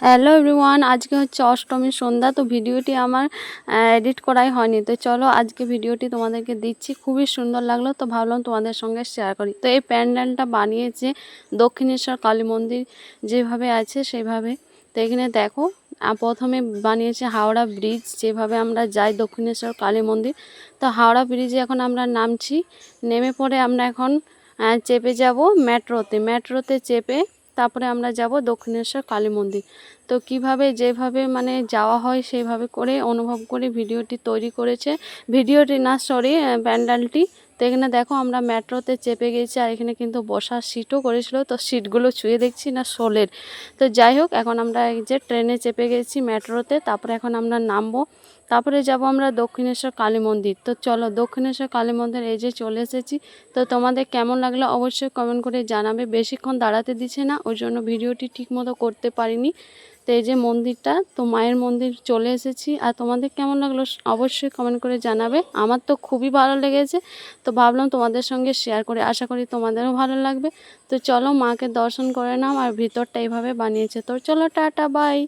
Hello everyone, আজকে হচ্ছে অষ্টমীর সন্ধ্যা। তো ভিডিওটি আমার এডিট করাই হয়নি। তো চলো আজকে ভিডিওটি তোমাদেরকে দিচ্ছি, খুবই সুন্দর লাগলো, তো ভাবলাম তোমাদের সঙ্গে শেয়ার করি। তো এই প্যান্ডেলটা বানিয়েছে দক্ষিণেশ্বর কালী মন্দির যেভাবে আছে সেভাবে। তো এখানে দেখো প্রথমে বানিয়েছে হাওড়া ব্রিজ, যেভাবে আমরা যাই দক্ষিণেশ্বর কালী মন্দির। তো হাওড়া ব্রিজে এখন আমরা নামছি, নেমে পড়ে আমরা এখন চেপে যাব মেট্রোতে চেপে তারপরে আমরা যাব দক্ষিণেশ্বর কালী মন্দির। তো কিভাবে যেভাবে মানে যাওয়া হয় সেইভাবে করে অনুভব করে ভিডিওটি তৈরি করেছে, ভিডিওটি না সরি প্যান্ডেলটি। তো এখানে দেখো আমরা মেট্রোতে চেপে গেছি, আর এখানে কিন্তু বসার সিটও করেছিল। তো সিটগুলো ছুঁয়ে দেখছি না শোলের। তো যাই হোক, এখন আমরা এই যে ট্রেনে চেপে গেছি মেট্রোতে, তারপরে এখন আমরা নামবো, তারপরে যাব আমরা দক্ষিণেশ্বর কালী মন্দির। তো চলো দক্ষিণেশ্বর কালী মন্দির এই যে চলে এসেছি। তো তোমাদের কেমন লাগলো অবশ্যই কমেন্ট করে জানাবে। বেশিক্ষণ দাঁড়াতে দিচ্ছে না, ওই জন্য ভিডিওটি ঠিকমতো করতে পারিনি। তো এই যে মন্দিরটা, তো মায়ের মন্দির চলে এসেছি। আর তোমাদের কেমন লাগলো অবশ্যই কমেন্ট করে জানাবে। আমার তো খুবই ভালো লেগেছে, তো ভাবলাম তোমাদের সঙ্গে শেয়ার করে, আশা করি তোমাদেরও ভালো লাগবে। তো চলো মাকে দর্শন করে নাও। আর ভিতরটা এইভাবে বানিয়েছে। তো চলো টাটা বাই।